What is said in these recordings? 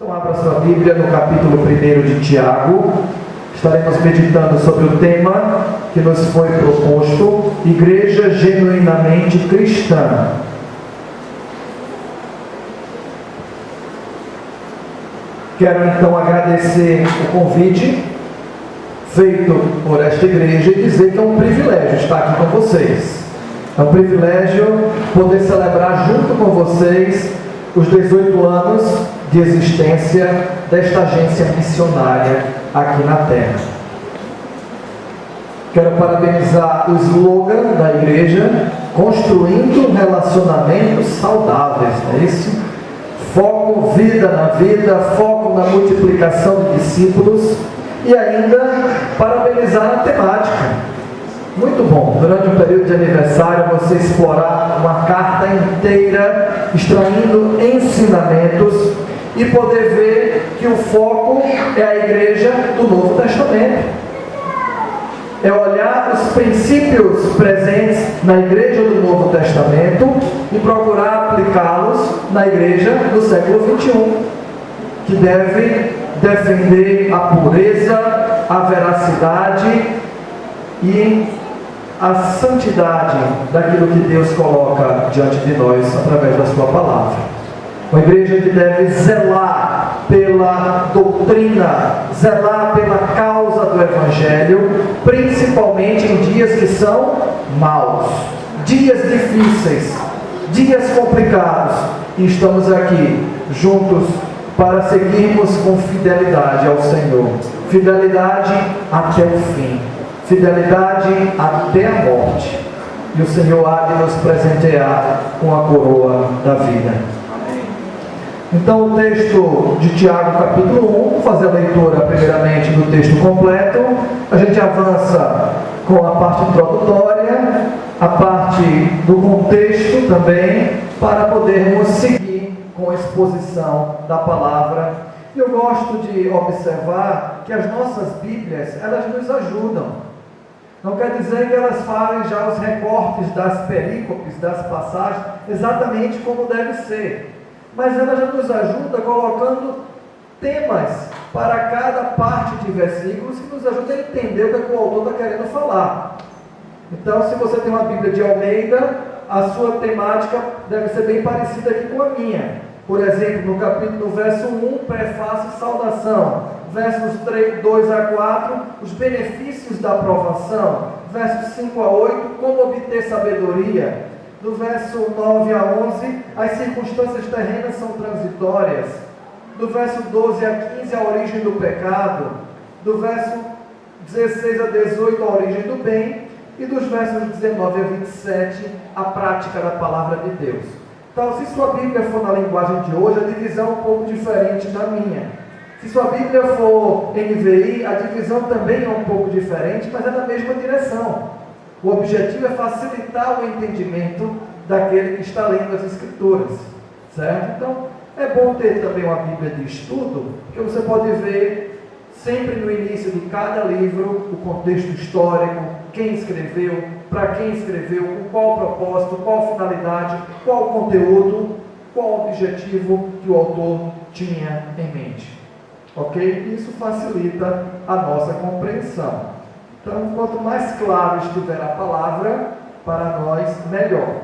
Então abra sua Bíblia no capítulo 1 de Tiago. Estaremos meditando sobre o tema que nos foi proposto, Igreja Genuinamente Cristã. Quero então agradecer o convite feito por esta igreja e dizer que é um privilégio estar aqui com vocês. É um privilégio poder celebrar junto com vocês os 18 anos de existência desta agência missionária aqui na Terra. Quero parabenizar o slogan da igreja, construindo relacionamentos saudáveis, não é isso? Foco, vida na vida, foco na multiplicação de discípulos e ainda parabenizar a temática. Muito bom, durante o período de aniversário, você explorar uma carta inteira, extraindo ensinamentos e poder ver que o foco é a igreja do Novo Testamento. É olhar os princípios presentes na igreja do Novo Testamento e procurar aplicá-los na igreja do século XXI, que deve defender a pureza, a veracidade e a santidade daquilo que Deus coloca diante de nós através da sua palavra. Uma igreja que deve zelar pela doutrina, zelar pela causa do Evangelho, principalmente em dias que são maus, dias difíceis, dias complicados, e estamos aqui juntos para seguirmos com fidelidade ao Senhor, fidelidade até o fim, fidelidade até a morte, e o Senhor há de nos presentear com a coroa da vida. Então o texto de Tiago capítulo 1, vou fazer a leitura primeiramente do texto completo, a gente avança com a parte introdutória, a parte do contexto também, para podermos seguir com a exposição da palavra. E eu gosto de observar que as nossas Bíblias, elas nos ajudam. Não quer dizer que elas falem já os recortes das perícopes, das passagens, exatamente como deve ser. Mas ela já nos ajuda colocando temas para cada parte de versículos que nos ajuda a entender o que o autor está querendo falar. Então, se você tem uma Bíblia de Almeida, a sua temática deve ser bem parecida aqui com a minha. Por exemplo, no verso 1, prefácio e saudação. Versos 2 a 4, os benefícios da aprovação. Versos 5 a 8, como obter sabedoria. Do verso 9 a 11, as circunstâncias terrenas são transitórias. Do verso 12 a 15, a origem do pecado. Do verso 16 a 18, a origem do bem. E dos versos 19 a 27, a prática da palavra de Deus. Então, se sua Bíblia for na linguagem de hoje, a divisão é um pouco diferente da minha. Se sua Bíblia for NVI, a divisão também é um pouco diferente, mas é na mesma direção. O objetivo é facilitar o entendimento daquele que está lendo as Escrituras, certo? Então, é bom ter também uma Bíblia de estudo, porque você pode ver sempre no início de cada livro o contexto histórico, quem escreveu, para quem escreveu, com qual propósito, qual finalidade, qual conteúdo, qual objetivo que o autor tinha em mente. Ok? Isso facilita a nossa compreensão. Então, quanto mais claro estiver a palavra, para nós, melhor.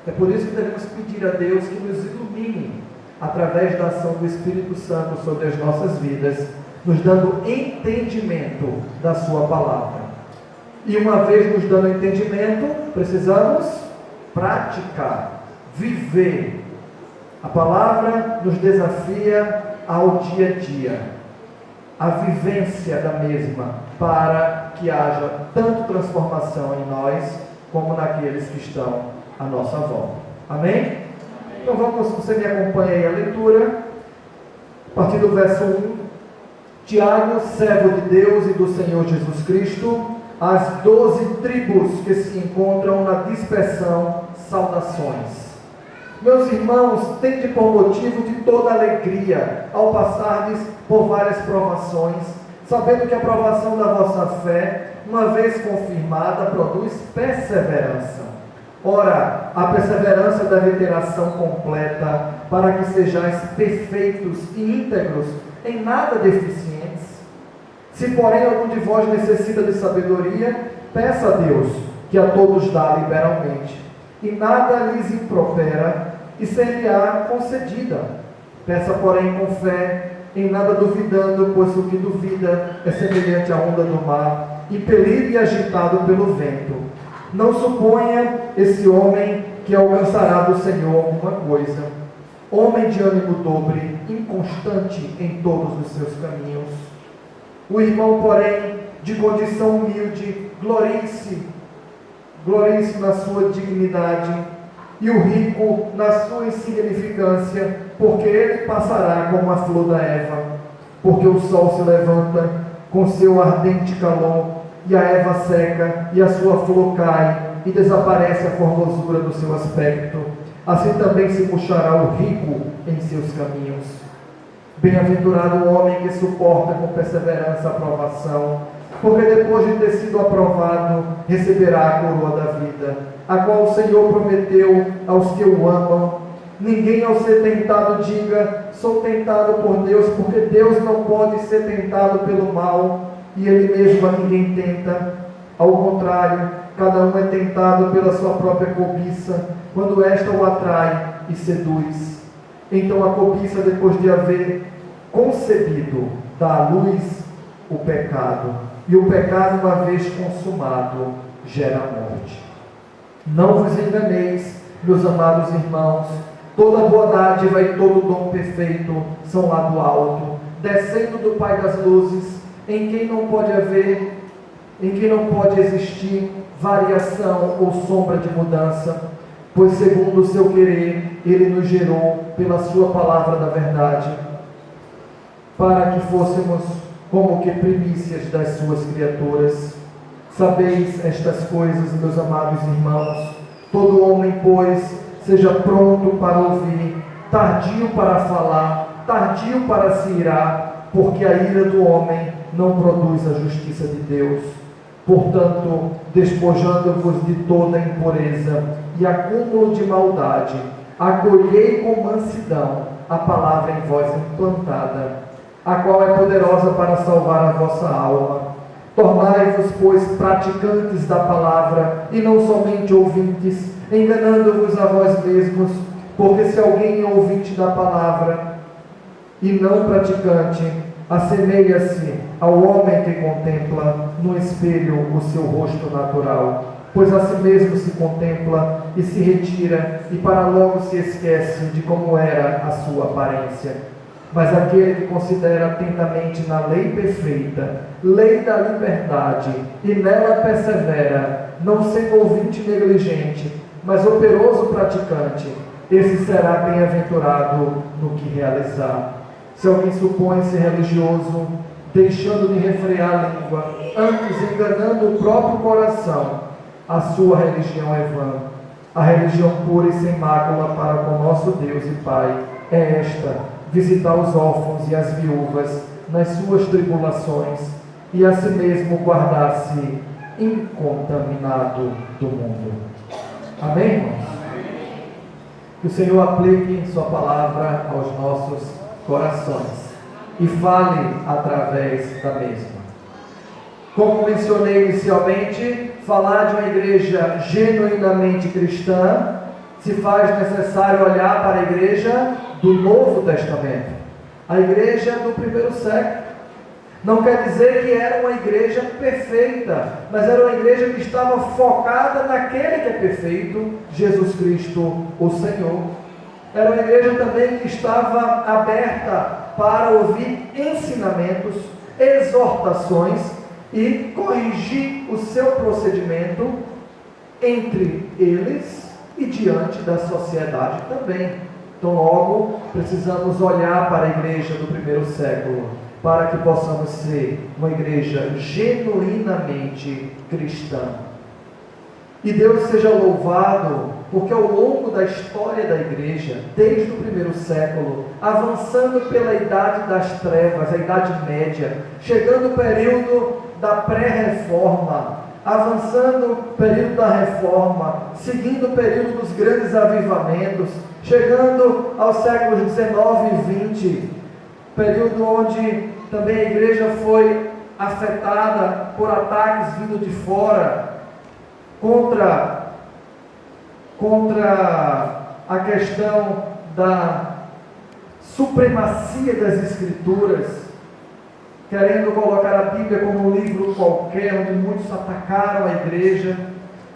É por isso que devemos pedir a Deus que nos ilumine, através da ação do Espírito Santo sobre as nossas vidas, nos dando entendimento da sua palavra. E uma vez nos dando entendimento, precisamos praticar, viver. A palavra nos desafia ao dia a dia, a vivência da mesma, para que haja tanto transformação em nós, como naqueles que estão à nossa volta. Amém? Então vamos, você me acompanha aí a leitura, a partir do verso 1. Tiago, servo de Deus e do Senhor Jesus Cristo, às 12 tribos que se encontram na dispersão, saudações. Meus irmãos, tende por motivo de toda alegria, ao passardes por várias provações, sabendo que a provação da vossa fé, uma vez confirmada, produz perseverança. Ora, a perseverança deve ter ação completa, para que sejais perfeitos e íntegros, em nada deficientes. Se, porém, algum de vós necessita de sabedoria, peça a Deus, que a todos dá liberalmente, e nada lhes impropera, e ser-lhe-á concedida. Peça, porém, com fé, em nada duvidando, pois o que duvida é semelhante à onda do mar, impelido e agitado pelo vento. Não suponha esse homem que alcançará do Senhor alguma coisa. Homem de ânimo dobre, inconstante em todos os seus caminhos. O irmão, porém, de condição humilde, glorie-se na sua dignidade, e o rico na sua insignificância, porque ele passará como a flor da erva, porque o sol se levanta com seu ardente calor, e a erva seca, e a sua flor cai, e desaparece a formosura do seu aspecto. Assim também se murchará o rico em seus caminhos. Bem-aventurado o homem que suporta com perseverança a provação, porque depois de ter sido aprovado, receberá a coroa da vida, a qual o Senhor prometeu aos que o amam. Ninguém, ao ser tentado, diga: sou tentado por Deus, porque Deus não pode ser tentado pelo mal, e Ele mesmo a ninguém tenta. Ao contrário, cada um é tentado pela sua própria cobiça, quando esta o atrai e seduz. Então a cobiça, depois de haver concebido, dá à luz o pecado, e o pecado, uma vez consumado, gera morte. Não vos enganeis, meus amados irmãos, toda boa dádiva e todo dom perfeito são lá do alto, descendo do Pai das luzes, em quem não pode existir variação ou sombra de mudança, pois segundo o seu querer, Ele nos gerou pela sua palavra da verdade, para que fôssemos como que primícias das suas criaturas. Sabeis estas coisas, meus amados irmãos. Todo homem, pois, seja pronto para ouvir, tardio para falar, tardio para se irar, porque a ira do homem não produz a justiça de Deus. Portanto, despojando-vos de toda impureza e acúmulo de maldade, acolhei com mansidão a palavra em vós implantada, a qual é poderosa para salvar a vossa alma. Tornai-vos, pois, praticantes da palavra, e não somente ouvintes, enganando-vos a vós mesmos, porque se alguém é ouvinte da palavra e não praticante, assemelha-se ao homem que contempla no espelho o seu rosto natural, pois a si mesmo se contempla e se retira, e para logo se esquece de como era a sua aparência. Mas aquele que considera atentamente na lei perfeita, lei da liberdade, e nela persevera, não sendo ouvinte negligente, mas operoso praticante, esse será bem-aventurado no que realizar. Se alguém supõe-se religioso, deixando de refrear a língua, antes enganando o próprio coração, a sua religião é vã. A religião pura e sem mácula para com nosso Deus e Pai é esta: visitar os órfãos e as viúvas nas suas tribulações, e a si mesmo guardar-se incontaminado do mundo. Amém, irmãos? Que o Senhor aplique sua palavra aos nossos corações e fale através da mesma. Como mencionei inicialmente, falar de uma igreja genuinamente cristã se faz necessário olhar para a igreja do Novo Testamento, a igreja do primeiro século. Não quer dizer que era uma igreja perfeita, mas era uma igreja que estava focada naquele que é perfeito, Jesus Cristo, o Senhor. Era uma igreja também que estava aberta para ouvir ensinamentos, exortações e corrigir o seu procedimento entre eles e diante da sociedade também. Então, logo, precisamos olhar para a igreja do primeiro século, para que possamos ser uma igreja genuinamente cristã. E Deus seja louvado, porque ao longo da história da igreja, desde o primeiro século, avançando pela idade das trevas, a idade média, chegando o período da pré-reforma, avançando o período da reforma, seguindo o período dos grandes avivamentos, Chegando aos séculos 19 e 20, período onde também a igreja foi afetada por ataques vindo de fora, contra a questão da supremacia das Escrituras, querendo colocar a Bíblia como um livro qualquer, onde muitos atacaram a igreja,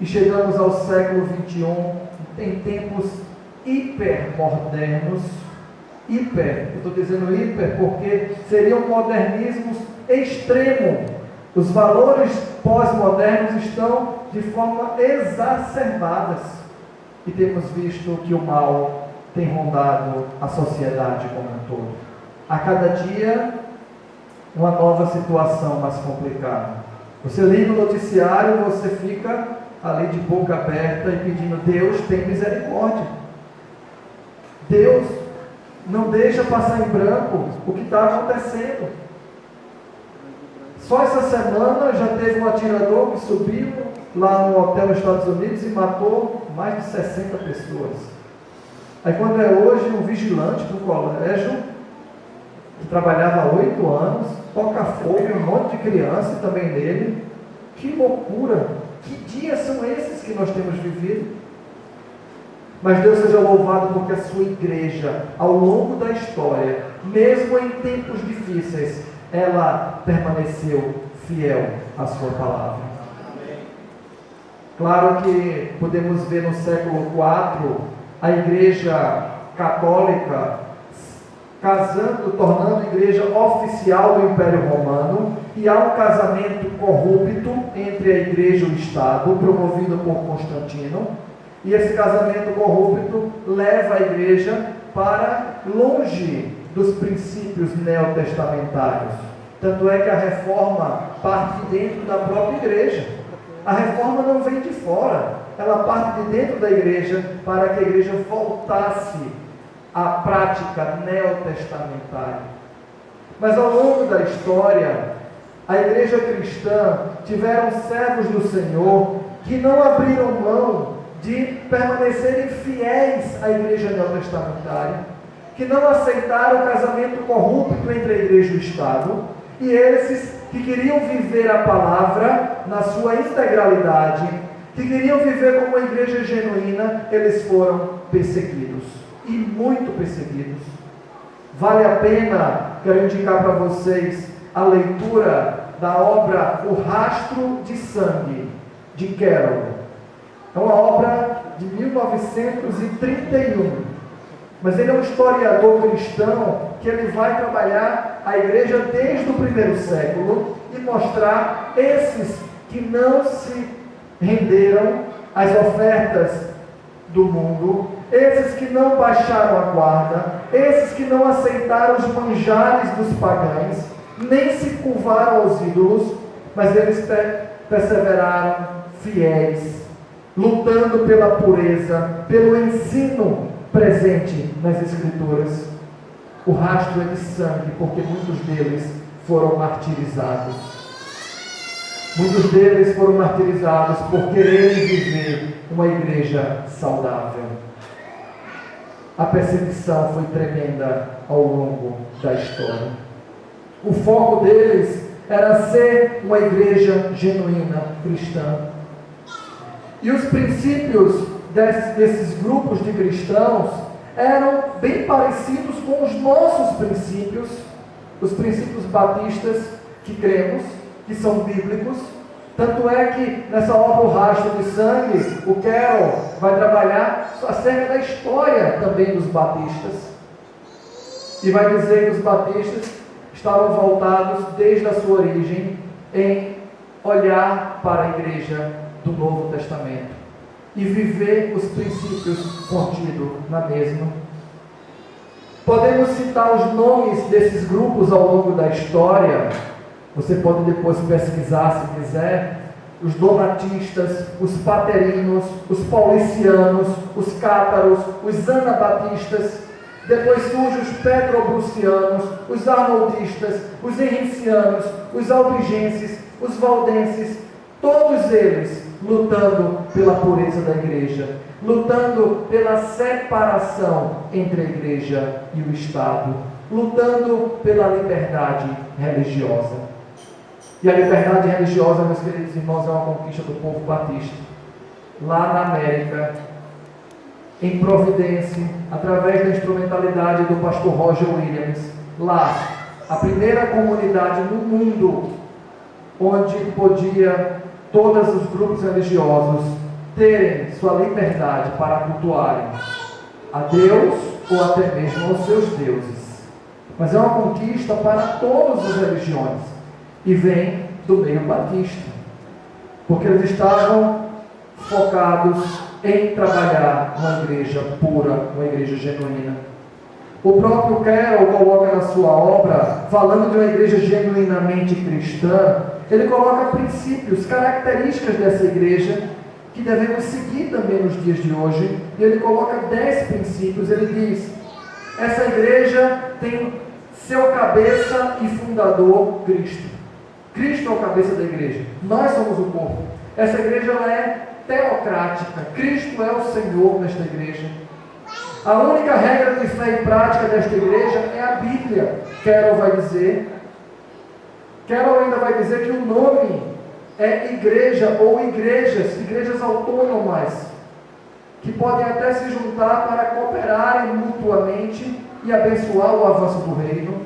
e chegamos ao século 21, em tempos hipermodernos. Eu estou dizendo hiper porque seriam modernismos extremos. Os valores pós-modernos estão de forma exacerbadas, e temos visto que o mal tem rondado a sociedade como um todo. A cada dia, uma nova situação mais complicada. Você liga o noticiário, você fica ali de boca aberta e pedindo: Deus, tem misericórdia. Deus, não deixa passar em branco o que está acontecendo. Só essa semana já teve um atirador que subiu lá no hotel nos Estados Unidos e matou mais de 60 pessoas. Aí quando é hoje, um vigilante do colégio, que trabalhava há 8 anos, toca fogo em um monte de criança e também nele. Que loucura! Que dias são esses que nós temos vivido? Mas Deus seja louvado porque a sua igreja, ao longo da história, mesmo em tempos difíceis, ela permaneceu fiel à sua palavra. Claro que podemos ver no século IV a igreja católica casando, tornando igreja oficial do Império Romano, e há um casamento corrupto entre a igreja e o Estado, promovido por Constantino, e esse casamento corrupto leva a igreja para longe dos princípios neotestamentários. Tanto é que a reforma parte de dentro da própria igreja. A reforma não vem de fora, ela parte de dentro da igreja para que a igreja voltasse à prática neotestamentária. Mas ao longo da história, a igreja cristã tiveram servos do Senhor que não abriram mão de permanecerem fiéis à igreja neotestamentária, que não aceitaram o casamento corrupto entre a igreja e o Estado, e esses que queriam viver a palavra na sua integralidade, que queriam viver como uma igreja genuína, eles foram perseguidos, e muito perseguidos. Vale a pena, quero indicar para vocês, a leitura da obra O Rastro de Sangue, de Carroll. É uma obra de 1931, mas ele é um historiador cristão que ele vai trabalhar a igreja desde o primeiro século e mostrar esses que não se renderam às ofertas do mundo, esses que não baixaram a guarda, esses que não aceitaram os manjares dos pagãos, nem se curvaram aos ídolos, mas eles perseveraram fiéis, lutando pela pureza, pelo ensino presente nas Escrituras. O rastro é de sangue, porque muitos deles foram martirizados. Muitos deles foram martirizados por quererem viver uma igreja saudável. A perseguição foi tremenda ao longo da história. O foco deles era ser uma igreja genuína, cristã. E os princípios desses grupos de cristãos eram bem parecidos com os nossos princípios, os princípios batistas que cremos, que são bíblicos. Tanto é que nessa obra O Rastro de Sangue, o Carroll vai trabalhar acerca da história também dos batistas, e vai dizer que os batistas estavam voltados desde a sua origem em olhar para a igreja do Novo Testamento e viver os princípios contidos na mesma. Podemos citar os nomes desses grupos ao longo da história. Você pode depois pesquisar se quiser. Os donatistas, os paterinos, os paulicianos, os cátaros, os anabatistas. Depois surgem os petrobrucianos, os arnoldistas, os henricianos, os albigenses, os valdenses. Todos eles lutando pela pureza da igreja, lutando pela separação entre a igreja e o Estado, lutando pela liberdade religiosa. E a liberdade religiosa, meus queridos irmãos, é uma conquista do povo batista. Lá na América, em Providência, através da instrumentalidade do pastor Roger Williams, lá, a primeira comunidade no mundo onde podia todos os grupos religiosos terem sua liberdade para cultuarem a Deus ou até mesmo aos seus deuses. Mas é uma conquista para todas as religiões e vem do meio batista, porque eles estavam focados em trabalhar uma igreja pura, uma igreja genuína. O próprio Carroll coloca na sua obra, falando de uma igreja genuinamente cristã, ele coloca princípios, características dessa igreja que devemos seguir também nos dias de hoje, e ele coloca 10 princípios. Ele diz: essa igreja tem seu cabeça e fundador Cristo. Cristo é o cabeça da igreja, nós somos o corpo. Essa igreja ela é teocrática, Cristo é o Senhor nesta igreja. A única regra de fé e prática desta igreja é a Bíblia. Carroll ainda vai dizer que o nome é igreja ou igrejas autônomas, que podem até se juntar para cooperarem mutuamente e abençoar o avanço do reino.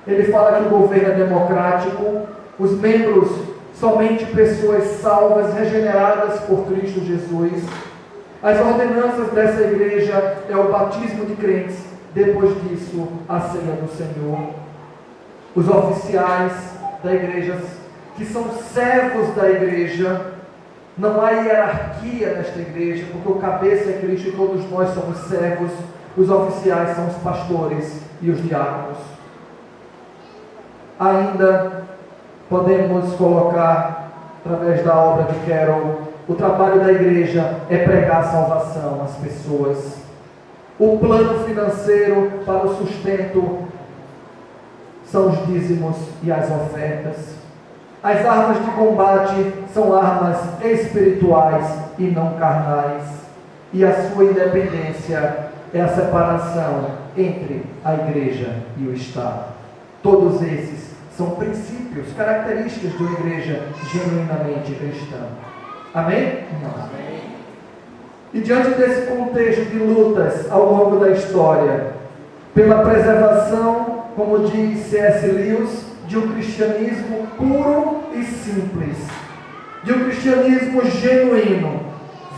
Ele fala que o governo é democrático, os membros somente pessoas salvas, regeneradas por Cristo Jesus. As ordenanças dessa igreja é o batismo de crentes, depois disso a ceia do Senhor. Os oficiais da igreja, que são servos da igreja, não há hierarquia nesta igreja, porque o cabeça é Cristo e todos nós somos servos. Os oficiais são os pastores e os diáconos. Ainda podemos colocar, através da obra de Carroll, o trabalho da igreja é pregar a salvação às pessoas. O plano financeiro para o sustento são os dízimos e as ofertas. As armas de combate são armas espirituais e não carnais. E a sua independência é a separação entre a igreja e o Estado. Todos esses são princípios, características de uma igreja genuinamente cristã. Amém? Amém. E diante desse contexto de lutas ao longo da história, pela preservação, como diz C.S. Lewis, de um cristianismo puro e simples, de um cristianismo genuíno,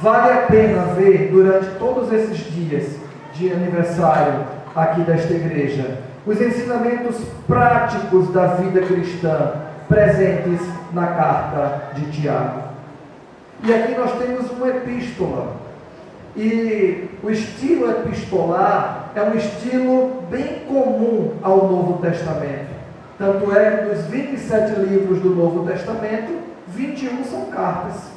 vale a pena ver durante todos esses dias de aniversário aqui desta igreja os ensinamentos práticos da vida cristã presentes na carta de Tiago. E aqui nós temos uma epístola, e o estilo epistolar é um estilo bem comum ao Novo Testamento. Tanto é que dos 27 livros do Novo Testamento, 21 são cartas.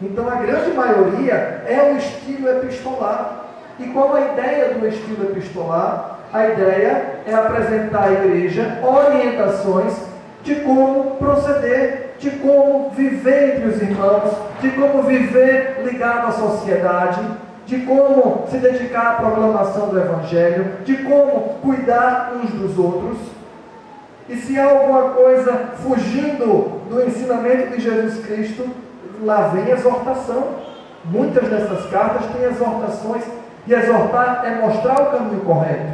Então a grande maioria é o estilo epistolar. E qual a ideia do estilo epistolar? A ideia é apresentar à igreja orientações de como proceder, de como viver entre os irmãos, de como viver ligado à sociedade, de como se dedicar à proclamação do Evangelho, de como cuidar uns dos outros. E se há alguma coisa fugindo do ensinamento de Jesus Cristo, lá vem exortação. Muitas dessas cartas têm exortações, e exortar é mostrar o caminho correto,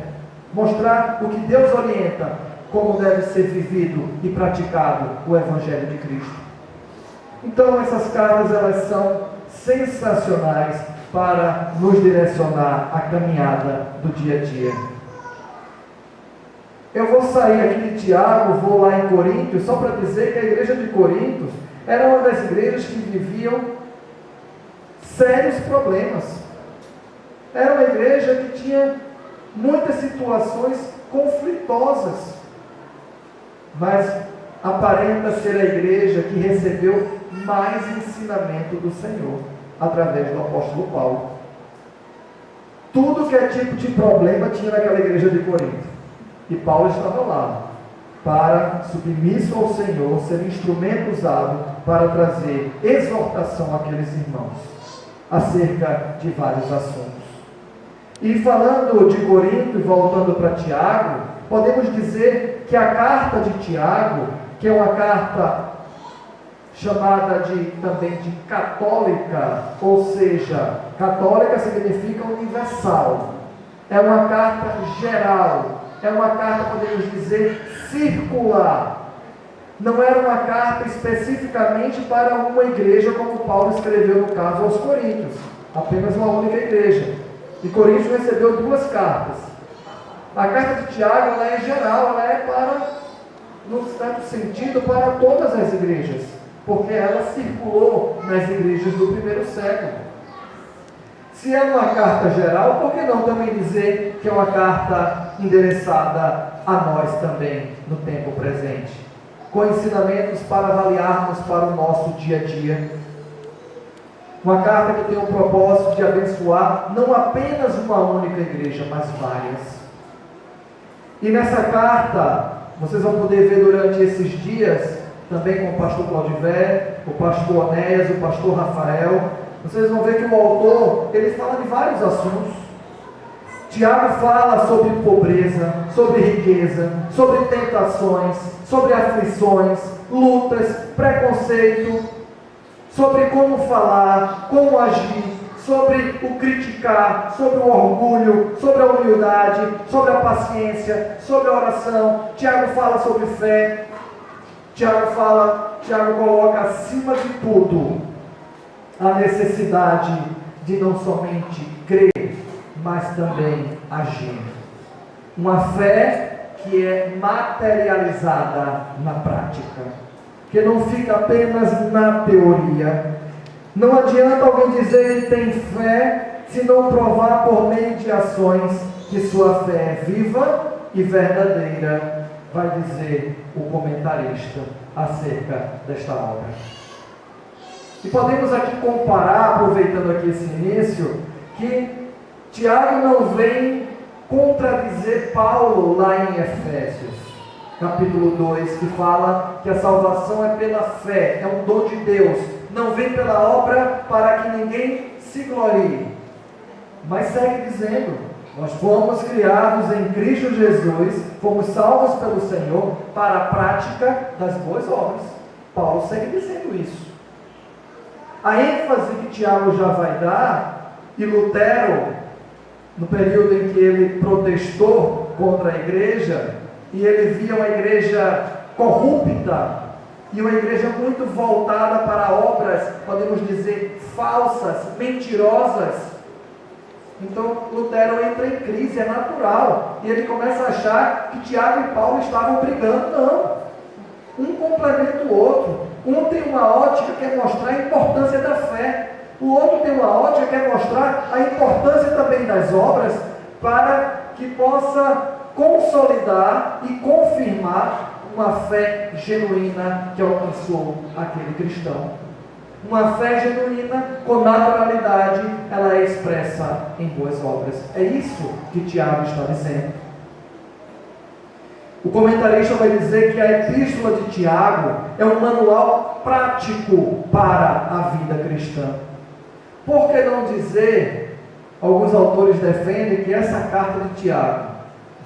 mostrar o que Deus orienta, como deve ser vivido e praticado o Evangelho de Cristo. Então essas cartas, elas são sensacionais para nos direcionar a caminhada do dia a dia. Eu vou sair aqui de Tiago, vou lá em Coríntios, só para dizer que a igreja de Coríntios era uma das igrejas que viviam sérios problemas. Era uma igreja que tinha muitas situações conflitosas, mas aparenta ser a igreja que recebeu mais ensinamento do Senhor, através do apóstolo Paulo. Tudo que é tipo de problema tinha naquela igreja de Corinto, e Paulo estava lá. para, submisso ao Senhor, ser instrumento usado para trazer exortação àqueles irmãos acerca de vários assuntos. E falando de Corinto e voltando para Tiago, podemos dizer que a carta de Tiago, que é uma carta chamada também de católica, ou seja, católica significa universal, é uma carta geral, é uma carta, podemos dizer, circular. Não era uma carta especificamente para uma igreja, como Paulo escreveu no caso aos Coríntios, apenas uma única igreja. E Coríntios recebeu 2 cartas. A carta de Tiago, ela é geral, ela é para, no certo sentido, para todas as igrejas, porque ela circulou nas igrejas do primeiro século. Se é uma carta geral, por que não também dizer que é uma carta endereçada a nós também, no tempo presente? Com ensinamentos para avaliarmos para o nosso dia a dia. Uma carta que tem o propósito de abençoar não apenas uma única igreja, mas várias. E nessa carta, vocês vão poder ver durante esses dias, também com o pastor Claudiver, o pastor Onéas, o pastor Rafael, vocês vão ver que o autor, ele fala de vários assuntos. Tiago fala sobre pobreza, sobre riqueza, sobre tentações, sobre aflições, lutas, preconceito, sobre como falar, como agir, sobre o criticar, sobre o orgulho, sobre a humildade, sobre a paciência, sobre a oração. Tiago fala sobre fé. Tiago coloca acima de tudo a necessidade de não somente crer, mas também agir. Uma fé que é materializada na prática, que não fica apenas na teoria. Não adianta alguém dizer que tem fé se não provar por meio de ações que sua fé é viva e verdadeira, vai dizer o comentarista acerca desta obra. E podemos aqui comparar, aproveitando aqui esse início, que Tiago não vem contradizer Paulo lá em Efésios, capítulo 2, que fala que a salvação é pela fé, é um dom de Deus, não vem pela obra para que ninguém se glorie. Mas segue dizendo, nós fomos criados em Cristo Jesus, fomos salvos pelo Senhor para a prática das boas obras. Paulo segue dizendo isso. A ênfase que Tiago já vai dar, e Lutero, no período em que ele protestou contra a igreja, e ele via uma igreja corrupta, e uma igreja muito voltada para obras, podemos dizer, falsas, mentirosas. Então Lutero entra em crise, é natural, e ele começa a achar que Tiago e Paulo estavam brigando. Não, um complementa o outro. Um tem uma ótica que quer mostrar a importância da fé, o outro tem uma ótica que quer mostrar a importância também das obras, para que possa consolidar e confirmar uma fé genuína que alcançou aquele cristão. Uma fé genuína, com naturalidade, ela é expressa em boas obras. É isso que Tiago está dizendo. O comentarista vai dizer que a epístola de Tiago é um manual prático para a vida cristã. Por que não dizer, alguns autores defendem que essa carta de Tiago,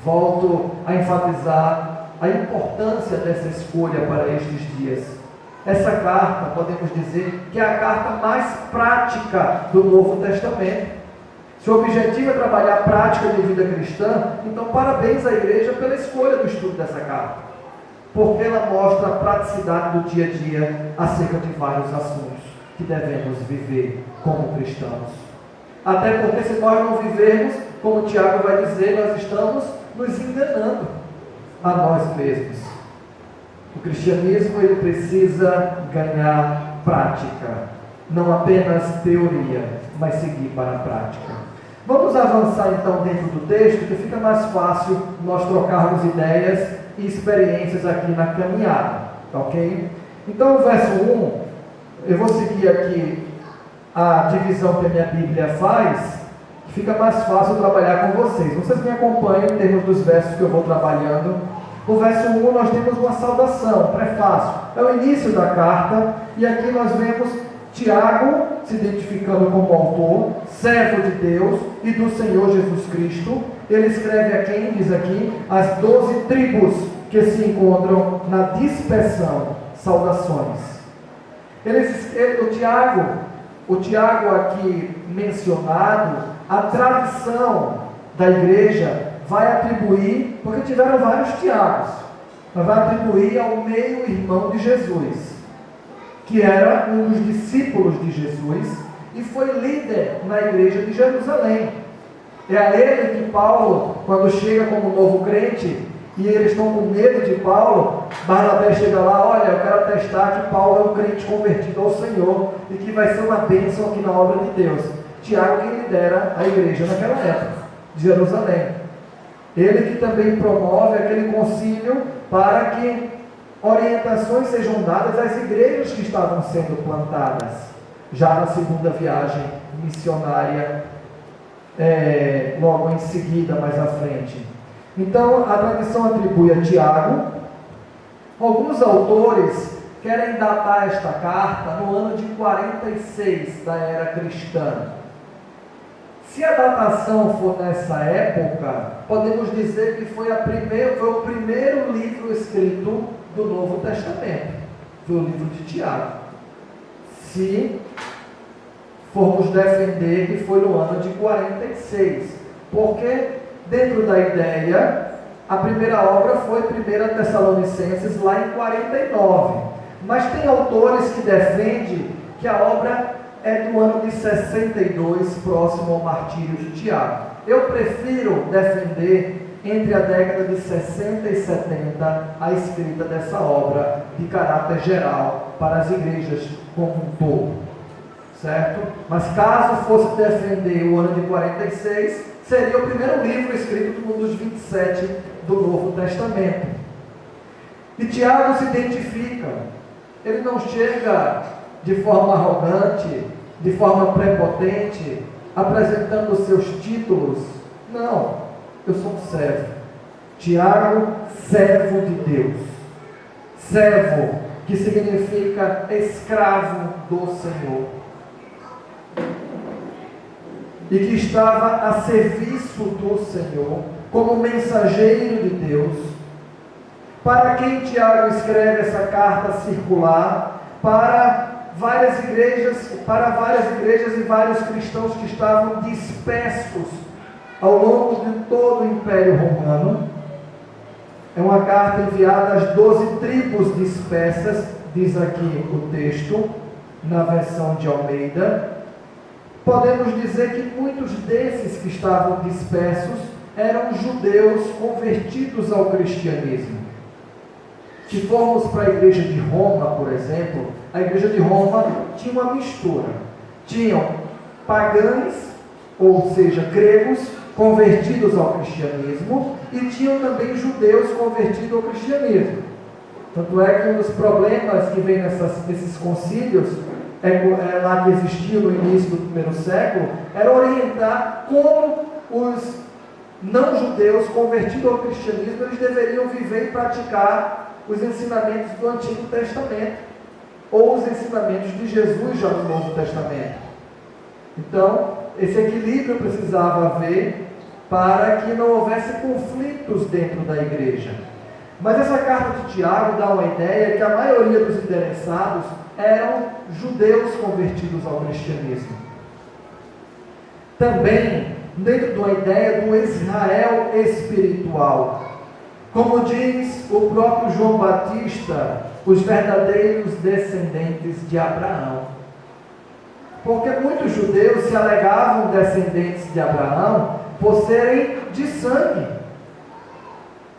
volto a enfatizar a importância dessa escolha para estes dias. Essa carta, podemos dizer, que é a carta mais prática do Novo Testamento. Se o objetivo é trabalhar a prática de vida cristã, então parabéns à igreja pela escolha do estudo dessa carta, porque ela mostra a praticidade do dia a dia acerca de vários assuntos que devemos viver como cristãos. Até porque se nós não vivermos, como Tiago vai dizer, nós estamos nos enganando a nós mesmos. O cristianismo, ele precisa ganhar prática, não apenas teoria, mas seguir para a prática. Vamos avançar então dentro do texto, que fica mais fácil nós trocarmos ideias e experiências aqui na caminhada, ok? Então, o verso 1, eu vou seguir aqui a divisão que a minha Bíblia faz, que fica mais fácil trabalhar com vocês. Vocês me acompanham em termos dos versos que eu vou trabalhando No verso 1 nós temos uma saudação, prefácio. É o início da carta, e aqui nós vemos Tiago se identificando como autor, servo de Deus e do Senhor Jesus Cristo. Ele escreve a quem? Diz aqui, as 12 tribos que se encontram na dispersão. Saudações. O Tiago aqui mencionado, a tradição da igreja vai atribuir, porque tiveram vários Tiagos, mas vai atribuir ao meio-irmão de Jesus, que era um dos discípulos de Jesus e foi líder na igreja de Jerusalém. É a ele que Paulo, quando chega como novo crente, e eles estão com medo de Paulo, Barnabé chega lá, olha, eu quero atestar que Paulo é um crente convertido ao Senhor e que vai ser uma bênção aqui na obra de Deus. Tiago que lidera a igreja naquela época, de Jerusalém. Ele que também promove aquele concílio para que orientações sejam dadas às igrejas que estavam sendo plantadas, já na segunda viagem missionária, logo em seguida, mais à frente. Então, a tradição atribui a Tiago. Alguns autores querem datar esta carta no ano de 46 da era cristã. Se a datação for nessa época, podemos dizer que foi o primeiro livro escrito do Novo Testamento, foi o livro de Tiago. Se formos defender que foi no ano de 46, porque dentro da ideia, a primeira obra foi 1 Tessalonicenses, lá em 49. Mas tem autores que defendem que a obra é do ano de 62, próximo ao martírio de Tiago. Eu prefiro defender entre a década de 60 e 70 a escrita dessa obra de caráter geral para as igrejas como um todo, certo? Mas caso fosse defender o ano de 46, seria o primeiro livro escrito no dos 27 do Novo Testamento. E Tiago se identifica, ele não chega de forma arrogante, de forma prepotente, apresentando os seus títulos. Não, eu sou um servo. Tiago, servo de Deus. Servo, que significa escravo do Senhor. E que estava a serviço do Senhor, como mensageiro de Deus. Para quem Tiago escreve essa carta circular? Para várias igrejas e vários cristãos que estavam dispersos ao longo de todo o Império Romano. É uma carta enviada às 12 tribos dispersas, diz aqui o texto, na versão de Almeida. Podemos dizer que muitos desses que estavam dispersos eram judeus convertidos ao cristianismo. Se formos para a igreja de Roma, por exemplo, a igreja de Roma tinha uma mistura. Tinham pagãos, ou seja, gregos, convertidos ao cristianismo, e tinham também judeus convertidos ao cristianismo. Tanto é que um dos problemas que vem nesses concílios, lá que existiu no início do primeiro século, era orientar como os não-judeus convertidos ao cristianismo, eles deveriam viver e praticar os ensinamentos do Antigo Testamento, ou os ensinamentos de Jesus já no Novo Testamento. Então, esse equilíbrio precisava haver para que não houvesse conflitos dentro da igreja. Mas essa carta de Tiago dá uma ideia que a maioria dos interessados eram judeus convertidos ao cristianismo. Também, dentro de uma ideia do Israel espiritual. Como diz o próprio João Batista, os verdadeiros descendentes de Abraão. Porque muitos judeus se alegavam descendentes de Abraão por serem de sangue.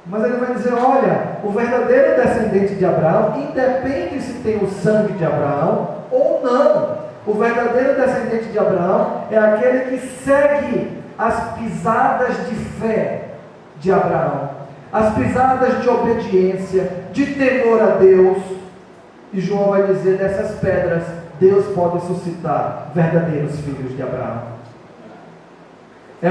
Mas ele vai dizer, olha, o verdadeiro descendente de Abraão, independe se tem o sangue de Abraão ou não. O verdadeiro descendente de Abraão é aquele que segue as pisadas de fé de Abraão. As pisadas de obediência, de temor a Deus. E João vai dizer, dessas pedras, Deus pode suscitar verdadeiros filhos de Abraão. É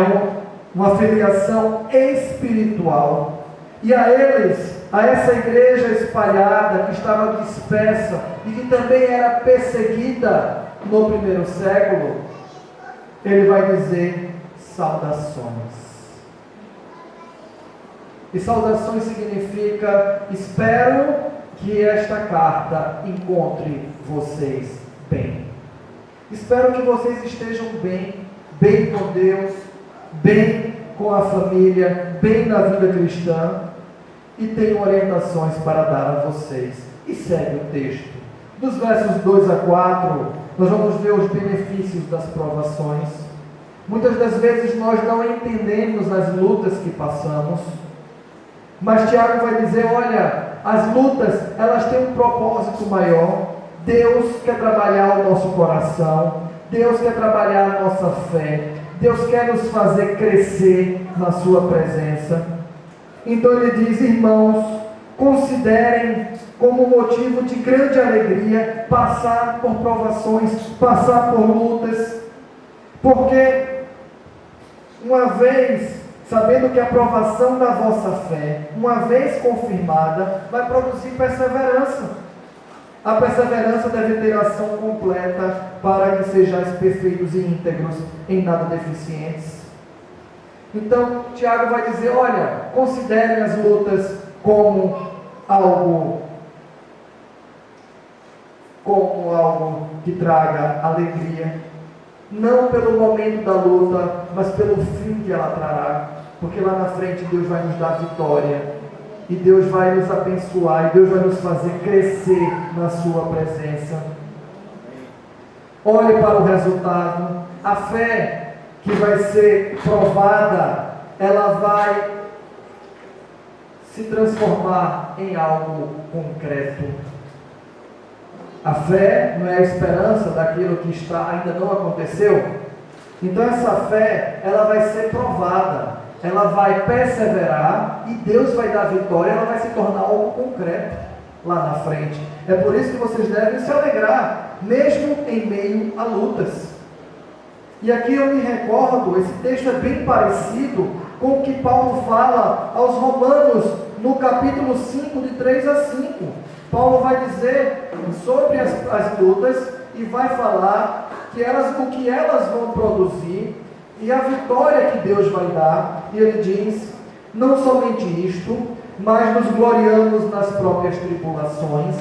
uma filiação espiritual. E a eles a essa igreja espalhada, que estava dispersa e que também era perseguida no primeiro século, ele vai dizer saudações. E saudações significa: espero que esta carta encontre vocês bem. Espero que vocês estejam bem, bem com Deus, bem com a família, bem na vida cristã, e tenho orientações para dar a vocês. E segue o texto. Dos versos 2 a 4, nós vamos ver os benefícios das provações. Muitas das vezes nós não entendemos as lutas que passamos, mas Tiago vai dizer: olha, as lutas, elas têm um propósito maior. Deus quer trabalhar o nosso coração, Deus quer trabalhar a nossa fé, Deus quer nos fazer crescer na sua presença. Então ele diz: irmãos, considerem como motivo de grande alegria passar por provações, passar por lutas, porque uma vez, sabendo que a provação da vossa fé, uma vez confirmada, vai produzir perseverança. A perseverança deve ter ação completa, para que sejais perfeitos e íntegros, em nada deficientes. Então, Tiago vai dizer: olha, considerem as lutas como algo que traga alegria, não pelo momento da luta, mas pelo fim que ela trará, porque lá na frente Deus vai nos dar vitória, e Deus vai nos abençoar, e Deus vai nos fazer crescer na sua presença. Olhe para o resultado. A fé que vai ser provada, ela vai se transformar em algo concreto. A fé não é a esperança daquilo que ainda não aconteceu. Então essa fé, ela vai ser provada, ela vai perseverar, e Deus vai dar vitória, ela vai se tornar algo concreto lá na frente. É por isso que vocês devem se alegrar, mesmo em meio a lutas. E aqui eu me recordo, esse texto é bem parecido com o que Paulo fala aos Romanos, no capítulo 5, de 3 a 5. Paulo vai dizer sobre as lutas, e vai falar o que elas vão produzir, e a vitória que Deus vai dar. E ele diz: não somente isto, mas nos gloriamos nas próprias tribulações,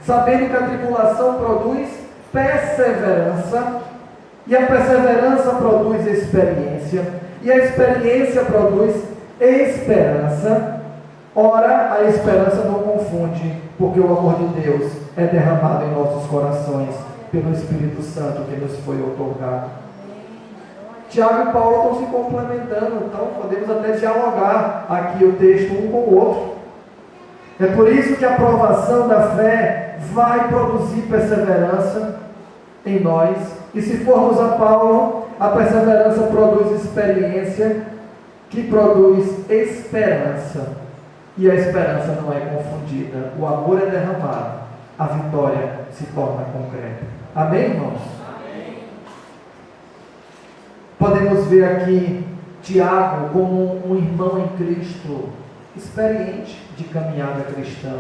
sabendo que a tribulação produz perseverança, e a perseverança produz experiência, e a experiência produz esperança. Ora, a esperança não confunde, porque o amor de Deus é derramado em nossos corações pelo Espírito Santo que nos foi outorgado. Tiago e Paulo estão se complementando, então podemos até dialogar aqui o texto um com o outro. É por isso que a provação da fé vai produzir perseverança em nós. E se formos a Paulo, a perseverança produz experiência, que produz esperança. E a esperança não é confundida. O amor é derramado, a vitória se torna concreta. Amém, irmãos? Amém. Podemos ver aqui Tiago como um irmão em Cristo, experiente de caminhada cristã.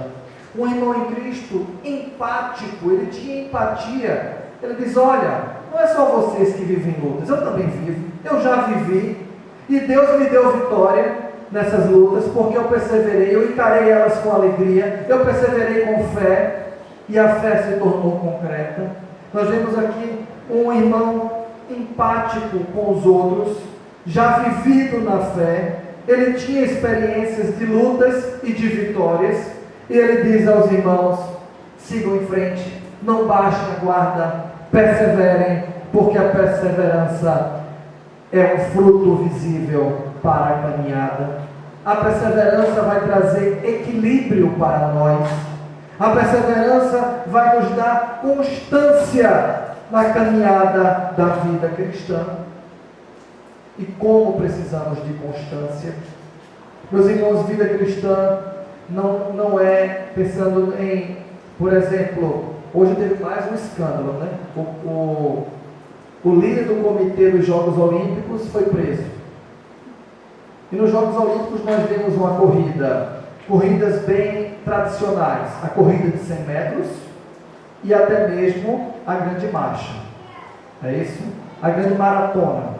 Um irmão em Cristo empático, ele tinha empatia. Ele diz: olha, não é só vocês que vivem lutas, eu também vivo, eu já vivi, e Deus me deu vitória nessas lutas, porque eu perseverei, eu encarei elas com alegria, eu perseverei com fé, e a fé se tornou concreta. Nós vemos aqui um irmão empático com os outros, já vivido na fé, ele tinha experiências de lutas e de vitórias, e ele diz aos irmãos: sigam em frente, não baixem a guarda, perseverem, porque a perseverança é um fruto visível para a caminhada. A perseverança vai trazer equilíbrio para nós. A perseverança vai nos dar constância na caminhada da vida cristã. E como precisamos de constância? Meus irmãos, vida cristã não é pensando em, por exemplo, hoje teve mais um escândalo, né? O líder do comitê dos Jogos Olímpicos foi preso. E nos Jogos Olímpicos nós vemos uma corrida corridas bem tradicionais, a corrida de 100 metros e até mesmo a grande marcha. É isso? A grande maratona,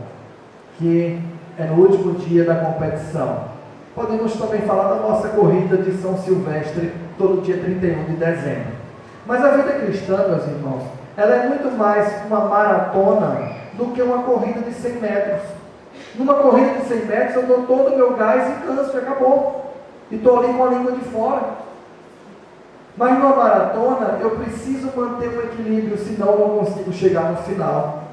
que é no último dia da competição. Podemos também falar da nossa corrida de São Silvestre, todo dia 31 de dezembro. Mas a vida cristã, meus irmãos, ela é muito mais uma maratona do que uma corrida de 100 metros. Numa corrida de 100 metros, eu dou todo o meu gás e canso e acabou. E estou ali com a língua de fora. Mas numa maratona, eu preciso manter um equilíbrio, senão eu não consigo chegar no final.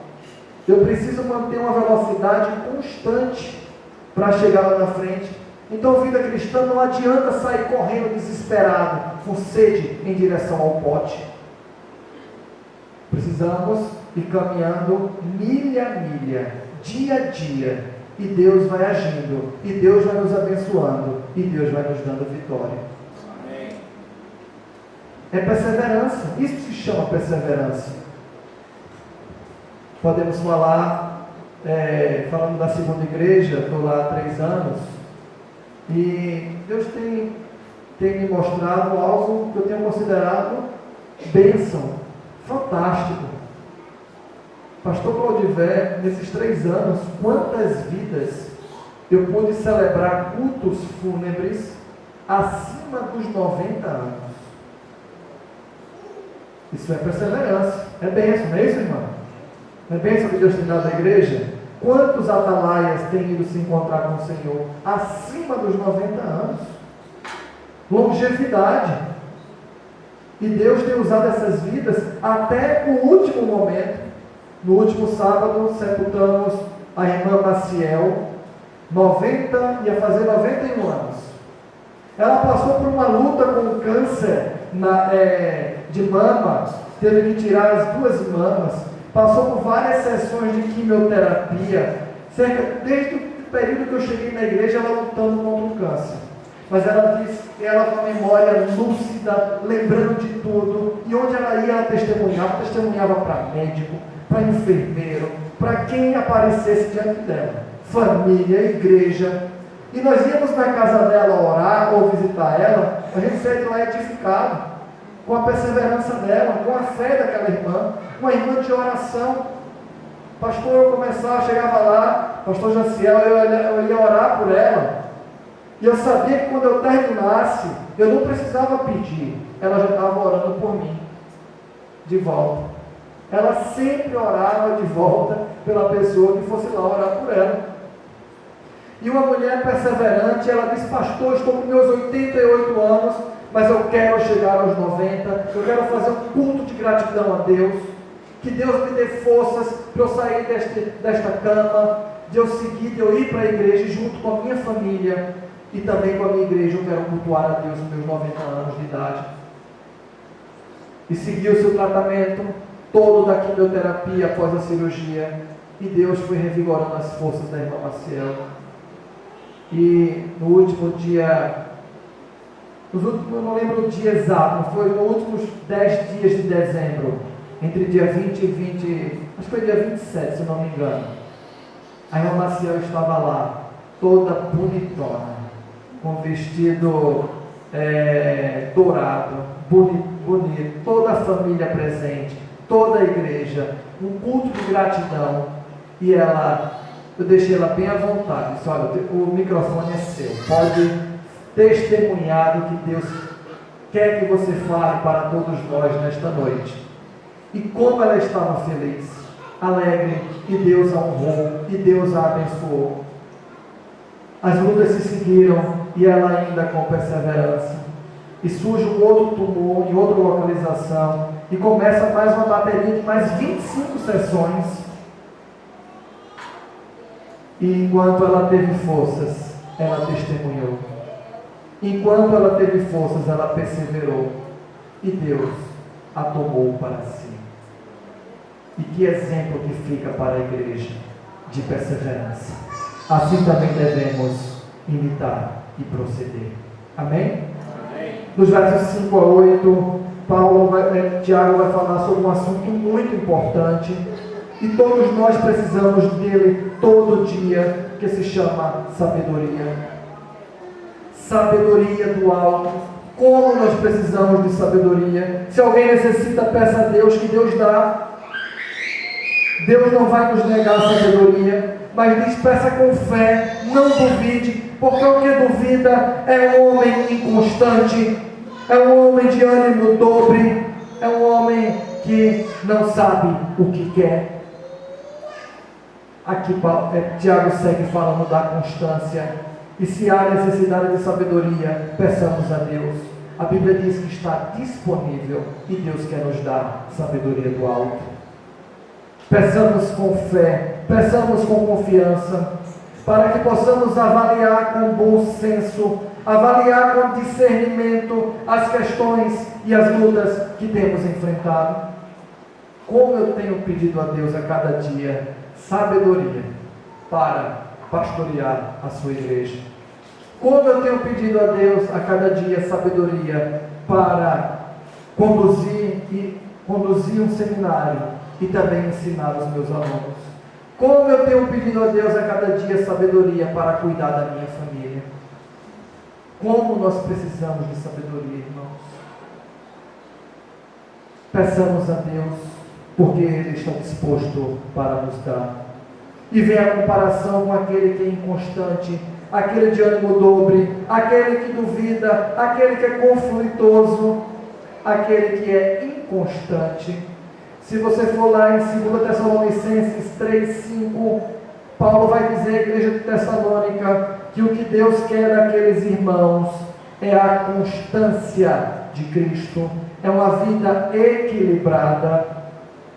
Eu preciso manter uma velocidade constante para chegar lá na frente. Então, vida cristã, não adianta sair correndo desesperado, com sede em direção ao pote. Precisamos ir caminhando milha a milha, dia a dia, e Deus vai agindo, e Deus vai nos abençoando, e Deus vai nos dando vitória. Amém. É perseverança, isso se chama perseverança. Podemos falar, falando da segunda igreja, estou lá há 3 anos, e Deus tem me mostrado algo que eu tenho considerado bênção, fantástico. Pastor Claudiver, nesses 3 anos, quantas vidas eu pude celebrar cultos fúnebres acima dos 90 anos. Isso é perseverança, é bênção, não é isso, irmão? Não é bênção que Deus tem dado à igreja? Quantos atalaias têm ido se encontrar com o Senhor acima dos 90 anos? Longevidade. E Deus tem usado essas vidas até o último momento. No último sábado, sepultamos a irmã Maciel, ia fazer 91 anos. Ela passou por uma luta com câncer de mama, teve que tirar as 2 mamas, passou por várias sessões de quimioterapia, desde o período que eu cheguei na igreja, ela lutando contra o câncer. Mas ela disse, ela com a memória lúcida, lembrando de tudo, e onde ela ia, ela testemunhava para médico, para enfermeiro, para quem aparecesse diante dela, família, igreja. E nós íamos na casa dela orar ou visitar ela, a gente saía de lá edificado, com a perseverança dela, com a fé daquela irmã, uma irmã de oração. Pastor, eu chegava lá, pastor Jaciel, eu ia orar por ela, e eu sabia que quando eu terminasse, eu não precisava pedir, ela já estava orando por mim, de volta. Ela sempre orava de volta pela pessoa que fosse lá orar por ela. E uma mulher perseverante, ela disse, pastor, estou com meus 88 anos, mas eu quero chegar aos 90, eu quero fazer um culto de gratidão a Deus, que Deus me dê forças para eu sair desta cama, de eu seguir, de eu ir para a igreja junto com a minha família, e também com a minha igreja eu quero cultuar a Deus nos meus 90 anos de idade. E seguiu o seu tratamento todo da quimioterapia após a cirurgia, e Deus foi revigorando as forças da irmã Maciel. E no último dia, eu não lembro o dia exato, foi nos últimos 10 dias de dezembro, entre dia 20 e 20, acho que foi dia 27, se não me engano, a irmã Maciel estava lá, toda bonitona, com vestido dourado, bonito, toda a família presente, toda a igreja, um culto de gratidão, e eu deixei ela bem à vontade, disse, olha, o microfone é seu, pode testemunhar do que Deus quer que você fale para todos nós nesta noite. E como ela estava feliz, alegre, e Deus a honrou, e Deus a abençoou. As lutas se seguiram, e ela ainda com perseverança. E surge um outro tumor, em outra localização, e começa mais uma bateria de mais 25 sessões. E enquanto ela teve forças, ela testemunhou. Enquanto ela teve forças, ela perseverou. E Deus a tomou para si. E que exemplo que fica para a igreja de perseverança. Assim também devemos imitar e proceder. Amém? Amém. Nos versos 5 a 8, Tiago vai falar sobre um assunto muito importante. E todos nós precisamos dele todo dia, que se chama sabedoria. sabedoria do alto. Como nós precisamos de sabedoria. Se alguém necessita, peça a Deus, que Deus dá. Deus não vai nos negar a sabedoria, mas diz, peça com fé, não duvide, porque o que duvida é um homem inconstante, é um homem de ânimo dobre, é um homem que não sabe o que quer. Aqui Tiago segue falando da constância. E se há necessidade de sabedoria, peçamos a Deus. A Bíblia diz que está disponível e Deus quer nos dar sabedoria do alto. Peçamos com fé, peçamos com confiança, para que possamos avaliar com bom senso, avaliar com discernimento as questões e as lutas que temos enfrentado. Como eu tenho pedido a Deus a cada dia sabedoria para pastorear a sua igreja. Como eu tenho pedido a Deus a cada dia sabedoria para conduzir um seminário e também ensinar os meus alunos. Como eu tenho pedido a Deus a cada dia sabedoria para cuidar da minha família. Como nós precisamos de sabedoria, irmãos. Peçamos a Deus, porque Ele está disposto para nos dar. E vem a comparação com aquele que é inconstante, aquele de ânimo dobre, aquele que duvida, aquele que é conflituoso, aquele que é inconstante. Se você for lá em 2 Tessalonicenses 3:5, Paulo vai dizer à igreja de Tessalônica que o que Deus quer daqueles irmãos é a constância de Cristo, é uma vida equilibrada.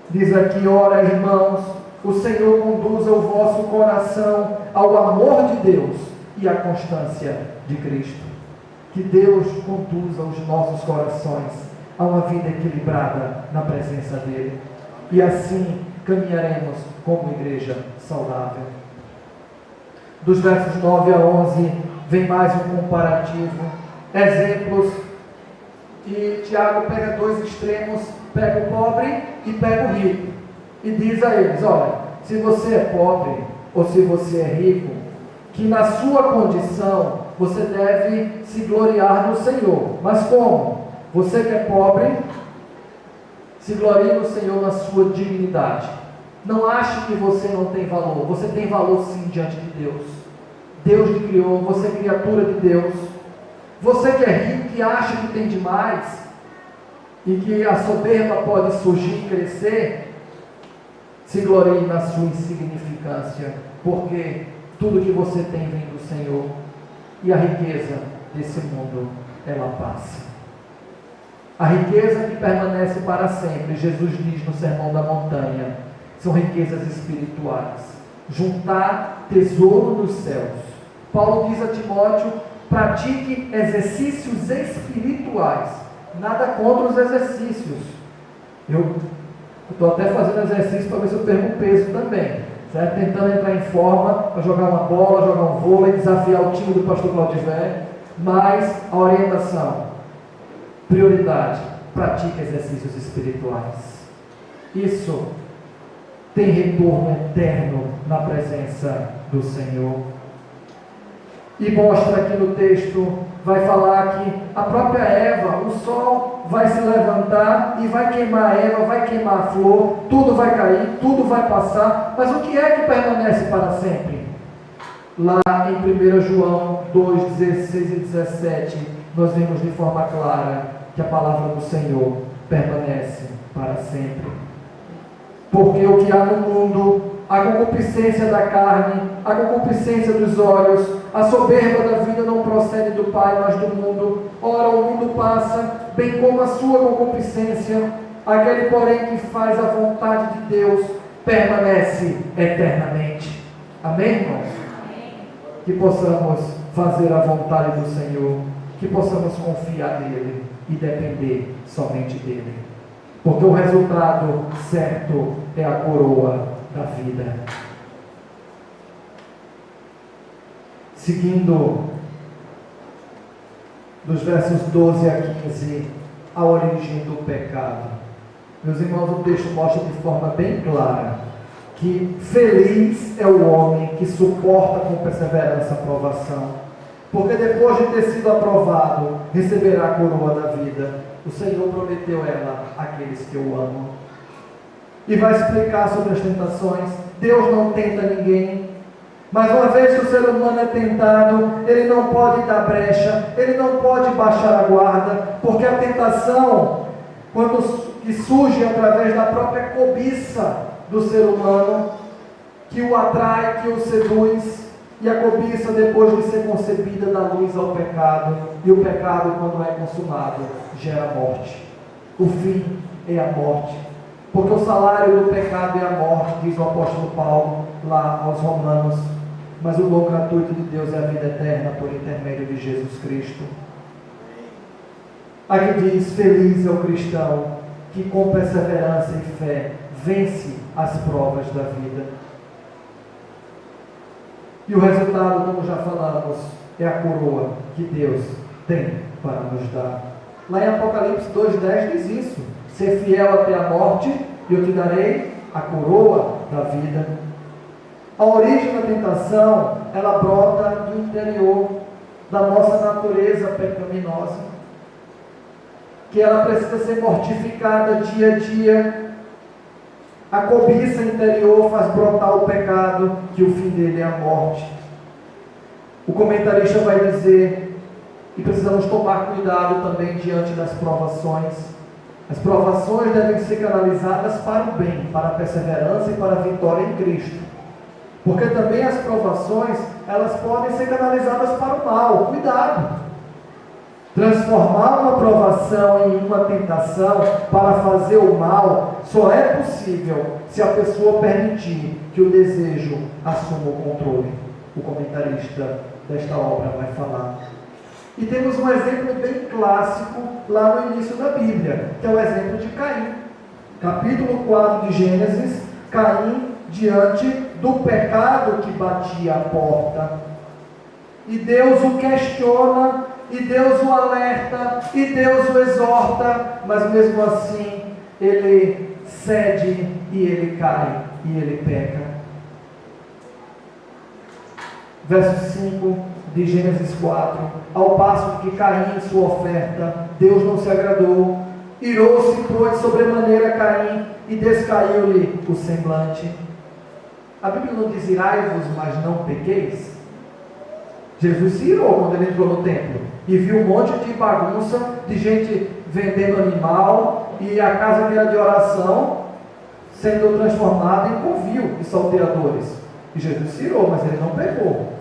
Diz aqui, ora irmãos, o Senhor conduza o vosso coração ao amor de Deus e à constância de Cristo. Que Deus conduza os nossos corações a uma vida equilibrada na presença dEle. E assim caminharemos como igreja saudável. Dos versos 9 a 11 vem mais um comparativo, exemplos. E Tiago pega dois extremos, pega o pobre e pega o rico. E diz a eles, olha, se você é pobre ou se você é rico, que na sua condição você deve se gloriar no Senhor. Mas como? Você que é pobre, se glorie no Senhor na sua dignidade. Não ache que você não tem valor. Você tem valor sim diante de Deus. Deus te criou, você é criatura de Deus. Você que é rico, que acha que tem demais, e que a soberba pode surgir e crescer, se glorie na sua insignificância, porque tudo que você tem vem do Senhor, e a riqueza desse mundo, ela passa. A riqueza que permanece para sempre, Jesus diz no Sermão da Montanha, são riquezas espirituais. Juntar tesouro nos céus. Paulo diz a Timóteo, pratique exercícios espirituais. Nada contra os exercícios. Eu estou até fazendo exercício para ver se eu perco peso também. Certo? Tentando entrar em forma para jogar uma bola, jogar um vôlei, desafiar o time do pastor Claudiver. Mas a orientação, prioridade, pratique exercícios espirituais. Isso tem retorno eterno na presença do Senhor. E mostra aqui no texto, vai falar que a própria Eva, o sol vai se levantar e vai queimar a Eva, vai queimar a flor, tudo vai cair, tudo vai passar, mas o que é que permanece para sempre? Lá em 1 João 2, 16 e 17, nós vemos de forma clara que a palavra do Senhor permanece para sempre. Porque o que há no mundo, a concupiscência da carne, a concupiscência dos olhos, a soberba da vida não procede do Pai, mas do mundo. Ora, o mundo passa, bem como a sua concupiscência. Aquele, porém, que faz a vontade de Deus, permanece eternamente. Amém, irmãos? Amém. Que possamos fazer a vontade do Senhor, que possamos confiar nele e depender somente dele. Porque o resultado certo é a coroa da vida. Seguindo dos versos 12 a 15, a origem do pecado. Meus irmãos, o texto mostra de forma bem clara que feliz é o homem que suporta com perseverança a provação, porque depois de ter sido aprovado, receberá a coroa da vida. O Senhor prometeu ela àqueles que o amam. E vai explicar sobre as tentações. Deus não tenta ninguém, mas uma vez que o ser humano é tentado, ele não pode dar brecha, ele não pode baixar a guarda, porque a tentação, que surge através da própria cobiça do ser humano, que o atrai, que o seduz, e a cobiça, depois de ser concebida, dá luz ao pecado, e o pecado, quando é consumado, gera morte. O fim é a morte, porque o salário do pecado é a morte, diz o apóstolo Paulo lá aos Romanos, mas o dom gratuito de Deus é a vida eterna por intermédio de Jesus Cristo. Aqui diz: feliz é o cristão que com perseverança e fé vence as provas da vida. E o resultado, como já falamos, é a coroa que Deus tem para nos dar. Lá em Apocalipse 2,10 diz isso: ser fiel até a morte e eu te darei a coroa da vida. A origem da tentação, ela brota do interior, da nossa natureza pecaminosa, que ela precisa ser mortificada dia a dia. A cobiça interior faz brotar o pecado, que o fim dele é a morte. O comentarista vai dizer que precisamos tomar cuidado também diante das provações. As provações devem ser canalizadas para o bem, para a perseverança e para a vitória em Cristo. Porque também as provações, elas podem ser canalizadas para o mal. Cuidado! Transformar uma provação em uma tentação para fazer o mal só é possível se a pessoa permitir que o desejo assuma o controle. O comentarista desta obra vai falar. E temos um exemplo bem clássico lá no início da Bíblia, que é o exemplo de Caim. Capítulo 4 de Gênesis, Caim diante do pecado que batia a porta. E Deus o questiona, e Deus o alerta, e Deus o exorta, mas mesmo assim ele cede e ele cai, e ele peca. Verso 5 de Gênesis 4: ao passo que Caim, sua oferta, Deus não se agradou, irou-se, pois, sobremaneira Caim, e descaiu-lhe o semblante. A Bíblia não diz irai-vos, mas não pequeis? Jesus se irou quando ele entrou no templo e viu um monte de bagunça, de gente vendendo animal, e a casa que era de oração sendo transformada em covil de salteadores. E Jesus se irou, mas ele não pecou.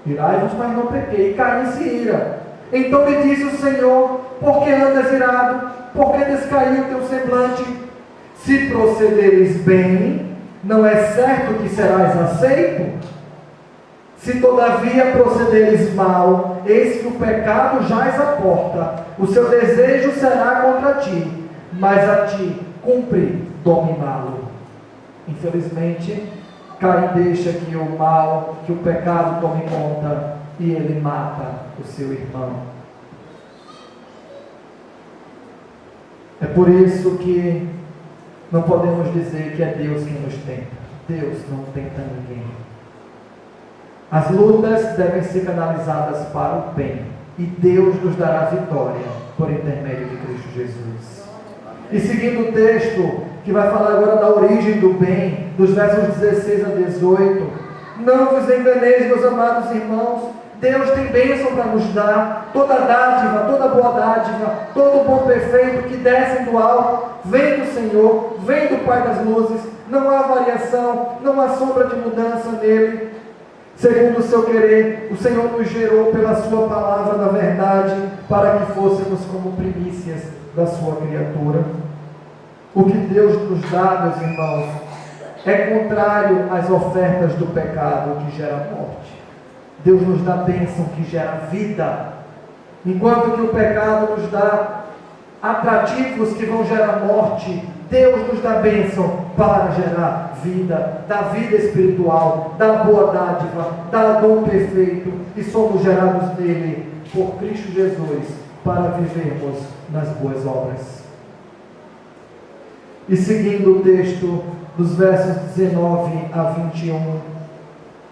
Irai-vos, mas não pequei. E Caim se ira. Então lhe disse o Senhor: por que andas irado? Por que descaiu o teu semblante? Se procederes bem, não é certo que serás aceito? Se todavia procederes mal, eis que o pecado jaz à porta, o seu desejo será contra ti, mas a ti cumpre dominá-lo. Infelizmente, Caim deixa que o mal, que o pecado tome conta, e ele mata o seu irmão. É por isso que não podemos dizer que é Deus quem nos tenta. Deus não tenta ninguém. As lutas devem ser canalizadas para o bem, e Deus nos dará vitória por intermédio de Cristo Jesus. E seguindo o texto, que vai falar agora da origem do bem, dos versos 16 a 18: não vos enganeis, meus amados irmãos, Deus tem bênção para nos dar, toda dádiva, toda boa dádiva, todo bom perfeito que desce do alto, vem do Senhor, vem do Pai das luzes, não há variação, não há sombra de mudança nele. Segundo o seu querer, o Senhor nos gerou pela sua palavra da verdade, para que fôssemos como primícias da sua criatura. O que Deus nos dá, meus irmãos, é contrário às ofertas do pecado que gera morte. Deus nos dá bênção que gera vida, enquanto que o pecado nos dá atrativos que vão gerar morte. Deus nos dá bênção para gerar vida, dá vida espiritual, dá boa dádiva, dá dom perfeito, e somos gerados nele por Cristo Jesus para vivermos nas boas obras. E seguindo o texto dos versos 19 a 21,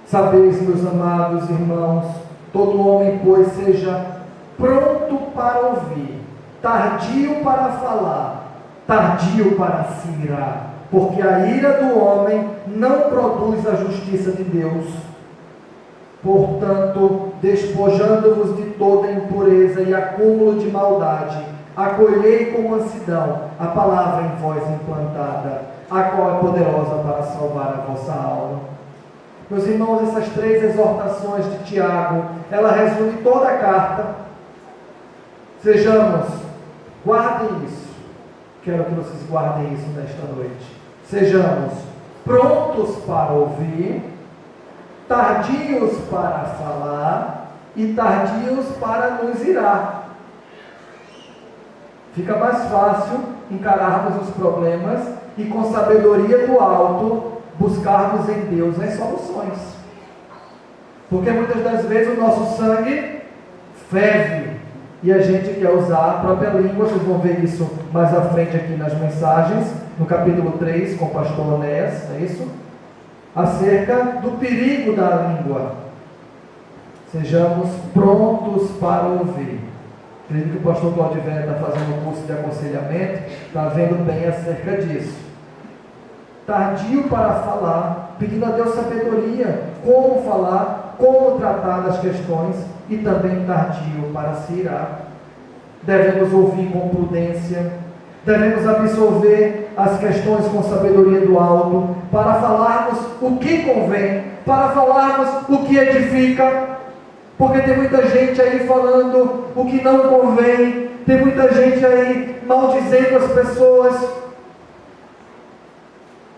sabeis, meus amados irmãos, Todo homem, pois, seja pronto para ouvir, tardio para falar, tardio para se irar, porque a ira do homem não produz a justiça de Deus. Portanto, despojando-vos de toda impureza e acúmulo de maldade, acolhei com mansidão a palavra em vós implantada, a qual é poderosa para salvar a vossa alma. Meus irmãos, essas 3 exortações de Tiago, ela resume toda a carta. Sejamos, guardem isso, quero que vocês guardem isso nesta noite. Sejamos prontos para ouvir, tardios para falar e tardios para nos irar. Fica mais fácil encararmos os problemas e com sabedoria do alto buscarmos em Deus as soluções. Porque muitas das vezes o nosso sangue ferve e a gente quer usar a própria língua. Vocês vão ver isso mais à frente aqui nas mensagens, no capítulo 3 com o pastor Onés, é isso? Acerca do perigo da língua. Sejamos prontos para ouvir. Acredito que o pastor Claudiver está fazendo um curso de aconselhamento, está vendo bem acerca disso. Tardio para falar, pedindo a Deus sabedoria, como falar, como tratar das questões, e também tardio para se irar. Devemos ouvir com prudência, devemos absorver as questões com sabedoria do alto, para falarmos o que convém, para falarmos o que edifica, porque tem muita gente aí falando o que não convém, tem muita gente aí maldizendo as pessoas,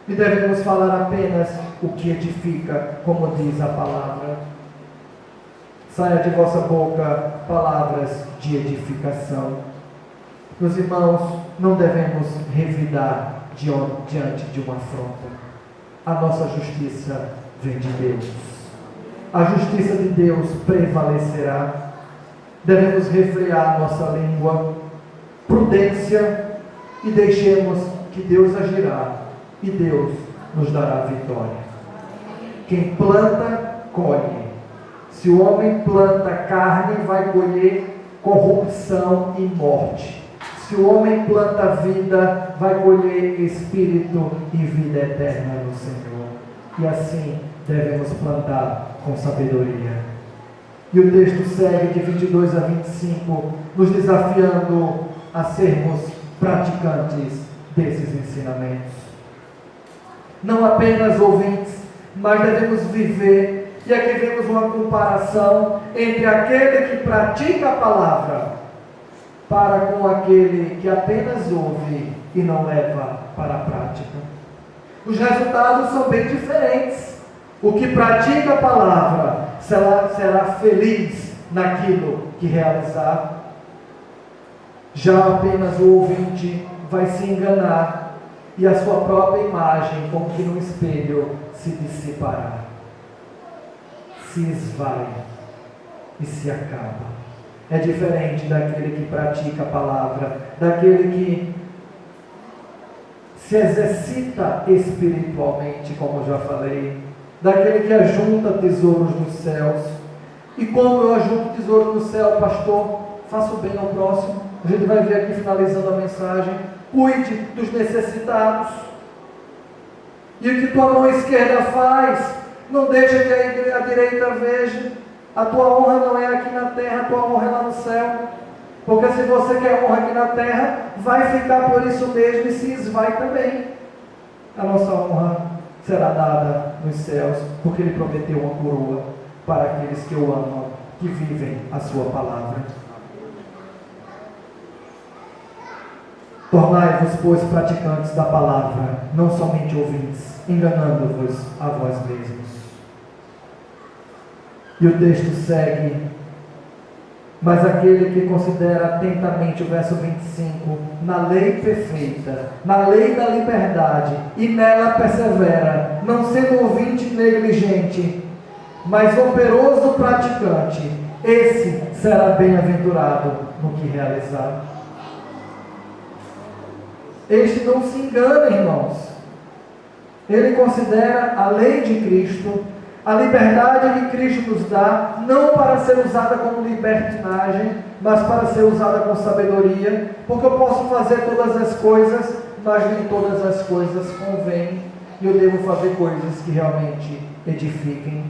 e devemos falar apenas o que edifica, como diz a palavra. Saia de vossa boca palavras de edificação. Meus irmãos, não devemos revidar diante de uma afronta. A nossa justiça vem de Deus. A justiça de Deus prevalecerá. Devemos refrear nossa língua, prudência, e deixemos que Deus agirá e Deus nos dará vitória. Quem planta, colhe. Se o homem planta carne, vai colher corrupção e morte. Se o homem planta vida, vai colher espírito e vida eterna no Senhor. E assim devemos plantar com sabedoria. E o texto segue de 22 a 25, nos desafiando a sermos praticantes desses ensinamentos. Não apenas ouvintes, mas devemos viver. E aqui vemos uma comparação entre aquele que pratica a palavra para com aquele que apenas ouve e não leva para a prática. Os resultados são bem diferentes. O que pratica a palavra será feliz naquilo que realizar. Já apenas o ouvinte vai se enganar e a sua própria imagem, como que no espelho, se dissipará, se esvai e se acaba. É diferente daquele que pratica a palavra, daquele que se exercita espiritualmente, como eu já falei, daquele que ajunta tesouros nos céus. E como eu ajunto tesouro no céu, pastor? Faço bem ao próximo. A gente vai ver aqui finalizando a mensagem. Cuide dos necessitados. E o que tua mão esquerda faz, não deixa que a direita veja. A tua honra não é aqui na terra, a tua honra é lá no céu. Porque se você quer honra aqui na terra, vai ficar por isso mesmo e se esvai também. A nossa honra será dada nos céus, porque Ele prometeu uma coroa para aqueles que o amam, que vivem a sua palavra. Tornai-vos, pois, praticantes da palavra, não somente ouvintes, enganando-vos a vós mesmos. E o texto segue: mas aquele que considera atentamente o verso 25, na lei perfeita, na lei da liberdade, e nela persevera, não sendo ouvinte negligente, mas operoso praticante, esse será bem-aventurado no que realizar. Este não se engana, irmãos. Ele considera a lei de Cristo, A liberdade que Cristo nos dá, não para ser usada como libertinagem, mas para ser usada com sabedoria, porque eu posso fazer todas as coisas, mas nem todas as coisas convêm, e eu devo fazer coisas que realmente edifiquem.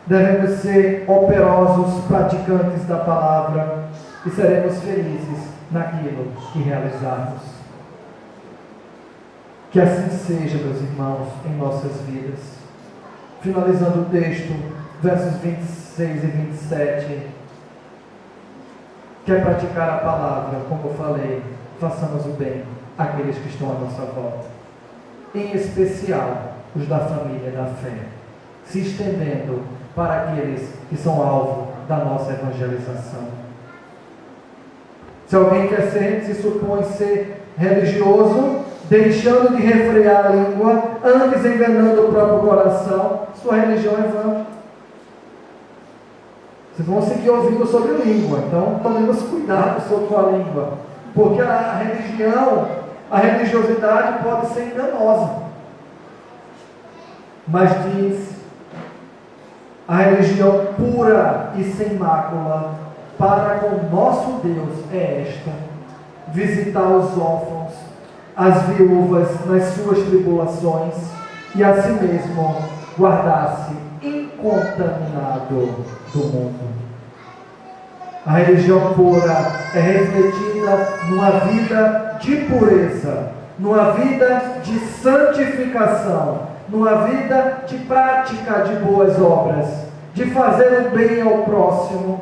Devemos ser operosos, praticantes da palavra, e seremos felizes naquilo que realizarmos. Que assim seja, meus irmãos, em nossas vidas. Finalizando o texto, versos 26 e 27. Quer praticar a palavra, como eu falei, façamos o bem àqueles que estão à nossa volta. Em especial, os da família da fé. Se estendendo para aqueles que são alvo da nossa evangelização. Se alguém se supõe ser religioso, deixando de refrear a língua, antes enganando o próprio coração, sua religião é vã. Vocês vão seguir ouvindo sobre língua, então tomemos cuidado sobre a língua, porque a religiosidade pode ser enganosa. Mas diz, a religião pura e sem mácula para com nosso Deus é esta: visitar os órfãos, as viúvas nas suas tribulações, e a si mesmo guardar-se incontaminado do mundo. A religião pura é refletida numa vida de pureza, numa vida de santificação, numa vida de prática de boas obras, de fazer o bem ao próximo,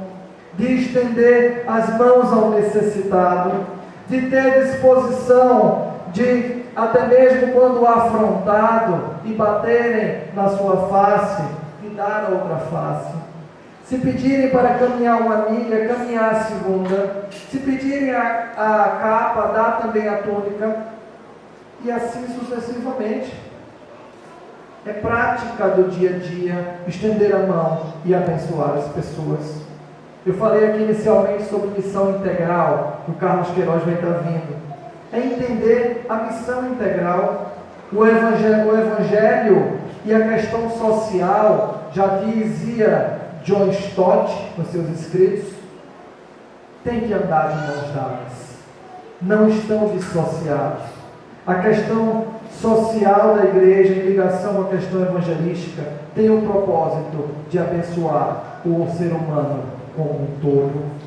de estender as mãos ao necessitado, de ter disposição de, até mesmo quando afrontado e baterem na sua face, de dar a outra face. Se pedirem para caminhar uma milha, caminhar a segunda. Se pedirem a capa, dá também a túnica. E assim sucessivamente. É prática do dia a dia, estender a mão e abençoar as pessoas. Eu falei aqui inicialmente sobre missão integral, que o Carlos Queiroz vai estar vindo. É entender a missão integral, o evangelho e a questão social, já dizia John Stott nos seus escritos, tem que andar de mãos dadas, não estão dissociados. A questão social da igreja, em ligação à questão evangelística, tem o propósito de abençoar o ser humano como um todo.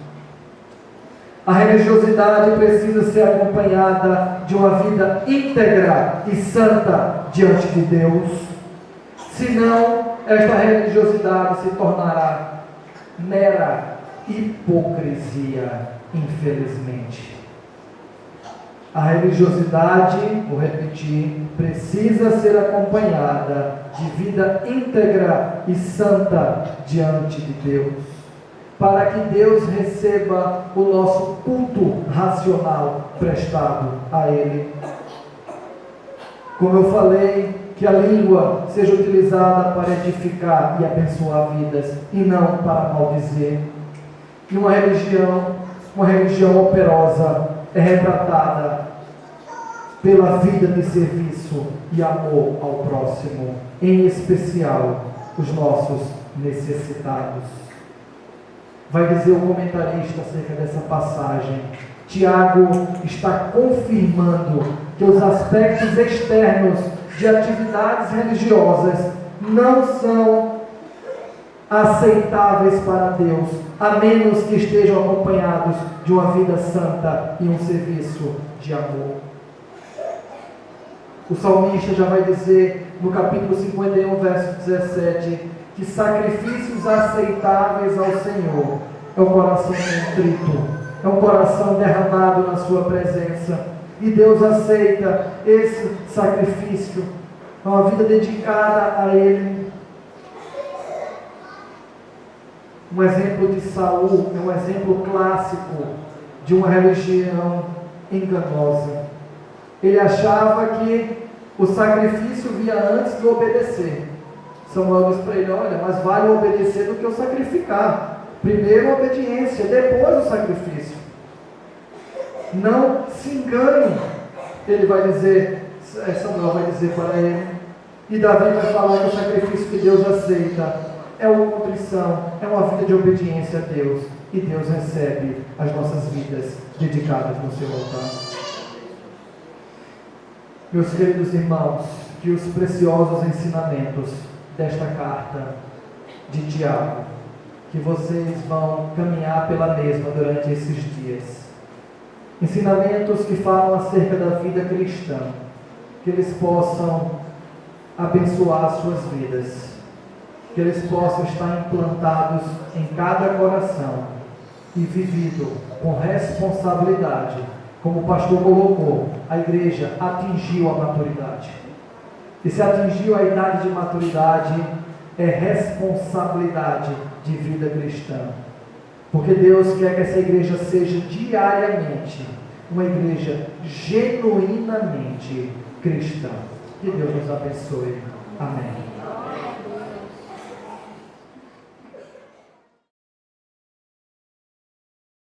A religiosidade precisa ser acompanhada de uma vida íntegra e santa diante de Deus. Senão, esta religiosidade se tornará mera hipocrisia, infelizmente. A religiosidade, vou repetir, precisa ser acompanhada de vida íntegra e santa diante de Deus, para que Deus receba o nosso culto racional prestado a Ele. Como eu falei, que a língua seja utilizada para edificar e abençoar vidas, e não para maldizer. E uma religião operosa é retratada pela vida de serviço e amor ao próximo, em especial os nossos necessitados. Vai dizer o comentarista acerca dessa passagem. Tiago está confirmando que os aspectos externos de atividades religiosas não são aceitáveis para Deus, a menos que estejam acompanhados de uma vida santa e um serviço de amor. O salmista já vai dizer no capítulo 51, verso 17, que sacrifícios aceitáveis ao Senhor é o coração contrito, é um coração derramado na sua presença. E Deus aceita esse sacrifício, é uma vida dedicada a Ele. Um exemplo de Saul é um exemplo clássico de uma religião enganosa. Ele achava que o sacrifício vinha antes de obedecer. Samuel diz para ele: olha, mas vale obedecer do que o sacrificar. Primeiro a obediência, depois o sacrifício. Não se engane, ele vai dizer, Samuel vai dizer para ele. E Davi vai falar que o sacrifício que Deus aceita é uma contrição, é uma vida de obediência a Deus. E Deus recebe as nossas vidas dedicadas no seu altar. Meus queridos irmãos, que os preciosos ensinamentos desta carta de Tiago, que vocês vão caminhar pela mesma durante esses dias. Ensinamentos que falam acerca da vida cristã, que eles possam abençoar suas vidas, que eles possam estar implantados em cada coração e vivido com responsabilidade. Como o pastor colocou, a igreja atingiu a maturidade. E se atingiu a idade de maturidade, é responsabilidade de vida cristã. Porque Deus quer que essa igreja seja diariamente uma igreja genuinamente cristã. Que Deus nos abençoe. Amém.